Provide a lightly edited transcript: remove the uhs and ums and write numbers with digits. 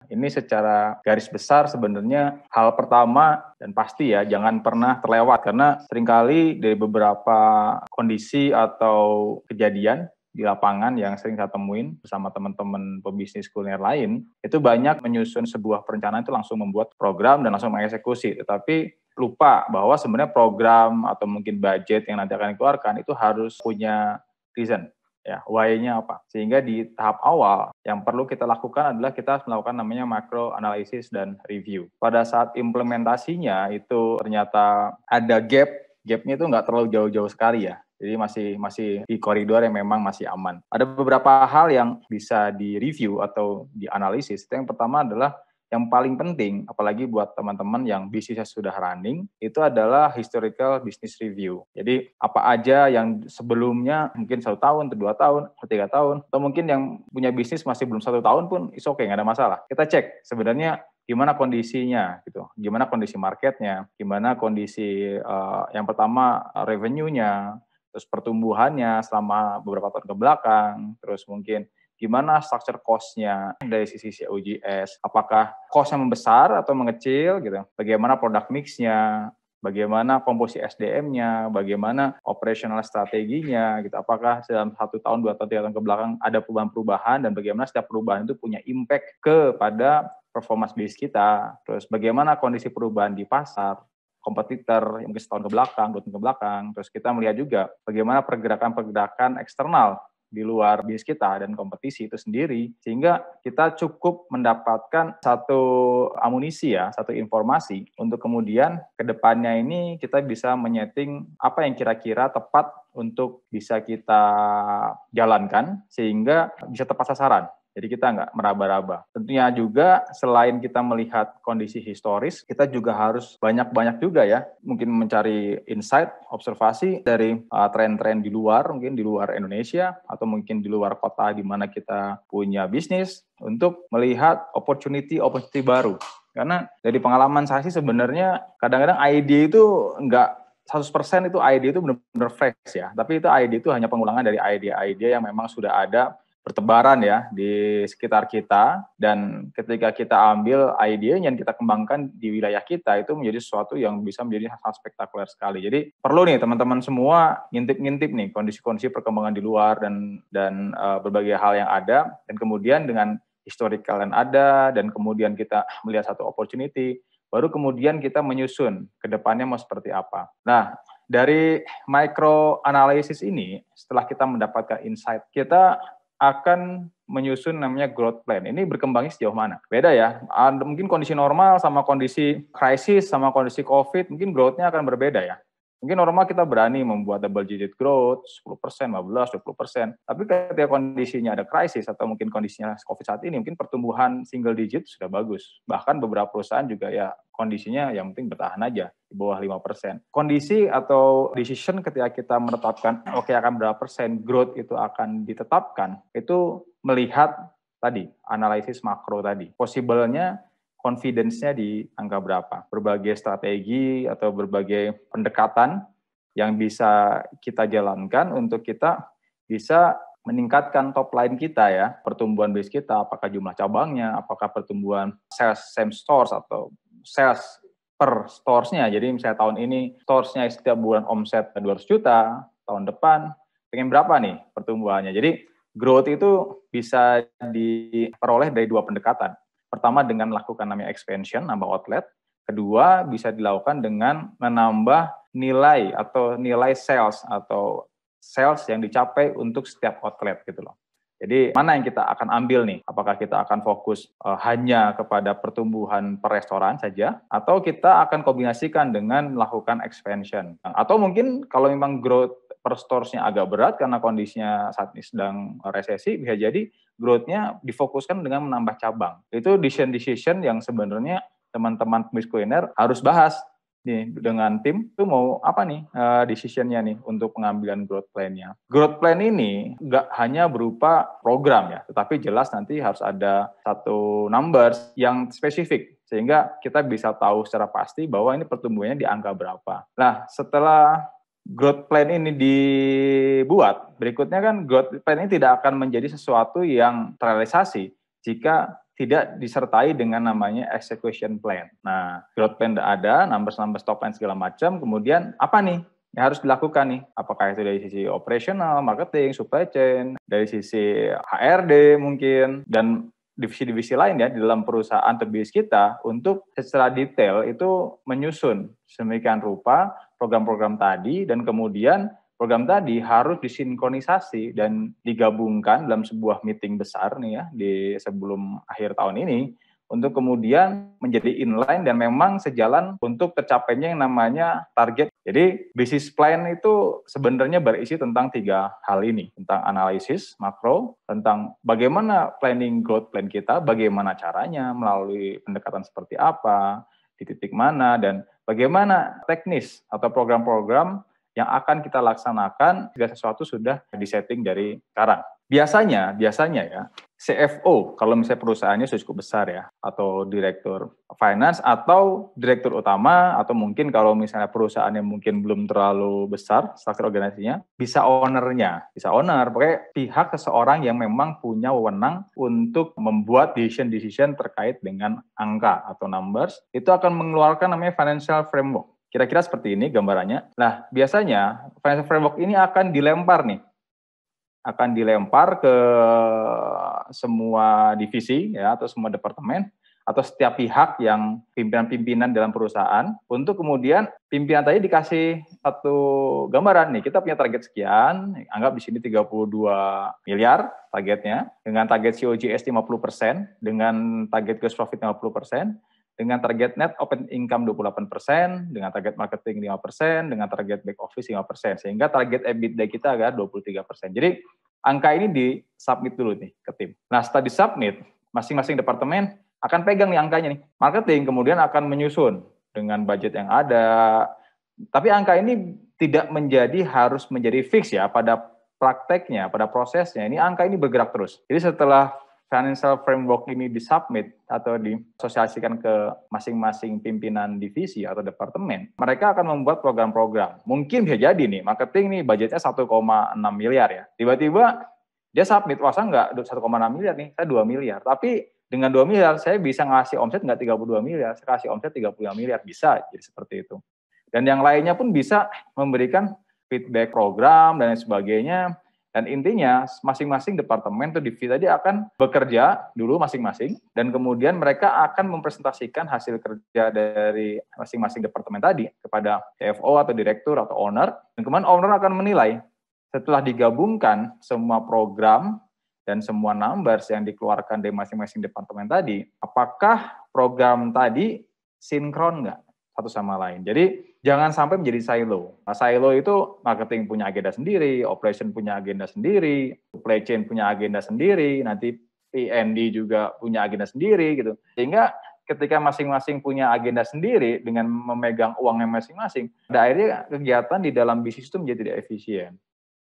Ini secara garis besar sebenarnya hal pertama dan pasti ya, jangan pernah terlewat karena seringkali dari beberapa kondisi atau kejadian di lapangan yang sering saya temuin bersama teman-teman pebisnis kuliner lain, itu banyak menyusun sebuah perencanaan itu langsung membuat program dan langsung mengeksekusi, tetapi lupa bahwa sebenarnya program atau mungkin budget yang nanti akan dikeluarkan itu harus punya reason, ya, why-nya apa. Sehingga di tahap awal yang perlu kita lakukan adalah kita harus melakukan namanya macro analysis dan review. Pada saat implementasinya itu ternyata ada gapnya itu nggak terlalu jauh-jauh sekali ya. Jadi masih di koridor yang memang masih aman. Ada beberapa hal yang bisa di-review atau dianalisis. Yang pertama adalah yang paling penting, apalagi buat teman-teman yang bisnisnya sudah running, itu adalah historical business review. Jadi apa aja yang sebelumnya mungkin 1 tahun, atau 2 tahun, atau 3 tahun, atau mungkin yang punya bisnis masih belum 1 tahun pun, it's okay, nggak ada masalah. Kita cek sebenarnya gimana kondisinya, gitu, gimana kondisi marketnya, gimana kondisi yang pertama revenue-nya, terus pertumbuhannya selama beberapa tahun ke belakang, terus mungkin gimana structure cost-nya dari sisi COGS, apakah cost-nya membesar atau mengecil gitu, bagaimana product mix-nya, bagaimana komposisi SDM-nya, bagaimana operational strateginya gitu, apakah dalam 1 tahun, 2 tahun, 3 tahun ke belakang ada perubahan-perubahan dan bagaimana setiap perubahan itu punya impact kepada performance bisnis kita, terus bagaimana kondisi perubahan di pasar, kompetitor yang mungkin setahun ke belakang, 2 tahun ke belakang, terus kita melihat juga bagaimana pergerakan-pergerakan eksternal di luar bisnis kita dan kompetisi itu sendiri, sehingga kita cukup mendapatkan satu amunisi ya, satu informasi untuk kemudian ke depannya ini kita bisa menyeting apa yang kira-kira tepat untuk bisa kita jalankan sehingga bisa tepat sasaran. Jadi kita nggak meraba-raba. Tentunya juga selain kita melihat kondisi historis, kita juga harus banyak-banyak juga ya, mungkin mencari insight, observasi dari tren-tren di luar, mungkin di luar Indonesia, atau mungkin di luar kota di mana kita punya bisnis, untuk melihat opportunity baru. Karena dari pengalaman saya sih sebenarnya kadang-kadang ide itu nggak 100% itu ide itu benar-benar fresh ya, tapi itu ide itu hanya pengulangan dari ide-ide yang memang sudah ada bertebaran ya di sekitar kita, dan ketika kita ambil idenya yang kita kembangkan di wilayah kita itu menjadi sesuatu yang bisa menjadi hal spektakuler sekali. Jadi perlu nih teman-teman semua ngintip-ngintip nih kondisi-kondisi perkembangan di luar dan berbagai hal yang ada, dan kemudian dengan historical yang ada dan kemudian kita melihat satu opportunity, baru kemudian kita menyusun ke depannya mau seperti apa. Nah, dari micro analysis ini setelah kita mendapatkan insight, kita akan menyusun namanya growth plan. Ini berkembangnya sejauh mana? Beda ya. Mungkin kondisi normal sama kondisi krisis sama kondisi COVID, mungkin growth-nya akan berbeda ya. Mungkin normal kita berani membuat double digit growth, 10%, 15%, 20%. Tapi ketika kondisinya ada krisis atau mungkin kondisinya COVID saat ini, mungkin pertumbuhan single digit sudah bagus. Bahkan beberapa perusahaan juga ya kondisinya yang penting bertahan aja di bawah 5%. Kondisi atau decision ketika kita menetapkan oke akan berapa persen growth itu akan ditetapkan, itu melihat tadi analisis makro tadi. Possible-nya confidence-nya di angka berapa. Berbagai strategi atau berbagai pendekatan yang bisa kita jalankan untuk kita bisa meningkatkan top line kita ya, pertumbuhan base kita, apakah jumlah cabangnya, apakah pertumbuhan sales same stores atau sales per stores-nya. Jadi misalnya tahun ini stores-nya setiap bulan omset 200 juta, tahun depan pengen berapa nih pertumbuhannya. Jadi growth itu bisa diperoleh dari 2 pendekatan. Pertama dengan melakukan namanya expansion, nambah outlet. Kedua bisa dilakukan dengan menambah nilai atau nilai sales atau sales yang dicapai untuk setiap outlet gitu loh. Jadi mana yang kita akan ambil nih? Apakah kita akan fokus hanya kepada pertumbuhan per restoran saja, atau kita akan kombinasikan dengan melakukan expansion? Atau mungkin kalau memang growth per stores-nya agak berat karena kondisinya saat ini sedang resesi, bisa jadi growth-nya difokuskan dengan menambah cabang. Itu decision yang sebenarnya teman-teman pebisnis kuliner harus bahas nih dengan tim itu mau apa nih decision-nya nih untuk pengambilan growth plan-nya. Growth plan ini nggak hanya berupa program ya, tetapi jelas nanti harus ada satu numbers yang spesifik sehingga kita bisa tahu secara pasti bahwa ini pertumbuhannya di angka berapa. Nah, setelah growth plan ini dibuat, berikutnya kan growth plan ini tidak akan menjadi sesuatu yang terrealisasi jika tidak disertai dengan namanya execution plan. Nah, growth plan ada, numbers top line segala macam, kemudian apa nih yang harus dilakukan nih? Apakah itu dari sisi operational, marketing, supply chain, dari sisi HRD mungkin, dan divisi-divisi lain ya di dalam perusahaan atau bisnis kita untuk secara detail itu menyusun sedemikian rupa program-program tadi, dan kemudian program tadi harus disinkronisasi dan digabungkan dalam sebuah meeting besar nih ya di sebelum akhir tahun ini untuk kemudian menjadi inline dan memang sejalan untuk tercapainya yang namanya target. Jadi business plan itu sebenarnya berisi tentang 3 hal ini, tentang analisis makro, tentang bagaimana planning growth plan kita, bagaimana caranya, melalui pendekatan seperti apa, di titik mana, dan bagaimana teknis atau program-program yang akan kita laksanakan jika sesuatu sudah disetting dari sekarang. Biasanya ya, CFO, kalau misalnya perusahaannya sudah cukup besar ya, atau direktur finance, atau direktur utama, atau mungkin kalau misalnya perusahaannya mungkin belum terlalu besar, struktur organisasinya, bisa owner, pokoknya pihak seseorang yang memang punya wewenang untuk membuat decision terkait dengan angka atau numbers, itu akan mengeluarkan namanya financial framework. Kira-kira seperti ini gambarannya. Nah, biasanya financial framework ini akan dilempar ke semua divisi ya atau semua departemen atau setiap pihak yang pimpinan-pimpinan dalam perusahaan untuk kemudian pimpinan tadi dikasih satu gambaran nih, kita punya target sekian, anggap di sini 32 miliar targetnya, dengan target COGS 50%, dengan target gross profit 50%, dengan target net open income 28%, dengan target marketing 5%, dengan target back office 5%, sehingga target EBITDA kita agak 23%. Jadi angka ini di-submit dulu nih ke tim. Nah, setelah di-submit, masing-masing departemen akan pegang nih angkanya nih. Marketing kemudian akan menyusun dengan budget yang ada. Tapi angka ini tidak harus menjadi fix ya pada prakteknya, pada prosesnya. Ini angka ini bergerak terus. Jadi setelah financial framework ini disubmit atau disosialisasikan ke masing-masing pimpinan divisi atau departemen, mereka akan membuat program-program. Mungkin bisa jadi nih, marketing nih budgetnya 1,6 miliar ya. Tiba-tiba dia submit, wah saya nggak 1,6 miliar nih, saya 2 miliar. Tapi dengan 2 miliar saya bisa ngasih omset nggak 32 miliar, saya kasih omset 35 miliar, bisa jadi seperti itu. Dan yang lainnya pun bisa memberikan feedback program dan sebagainya. Dan intinya masing-masing departemen atau divisi tadi akan bekerja dulu masing-masing dan kemudian mereka akan mempresentasikan hasil kerja dari masing-masing departemen tadi kepada CFO atau direktur atau owner, dan kemudian owner akan menilai setelah digabungkan semua program dan semua numbers yang dikeluarkan dari masing-masing departemen tadi, apakah program tadi sinkron nggak satu sama lain. Jadi jangan sampai menjadi silo. Nah, silo itu marketing punya agenda sendiri, operation punya agenda sendiri, supply chain punya agenda sendiri, nanti P&D juga punya agenda sendiri gitu. Sehingga ketika masing-masing punya agenda sendiri dengan memegang uangnya masing-masing, pada akhirnya kegiatan di dalam bisnis itu menjadi tidak efisien.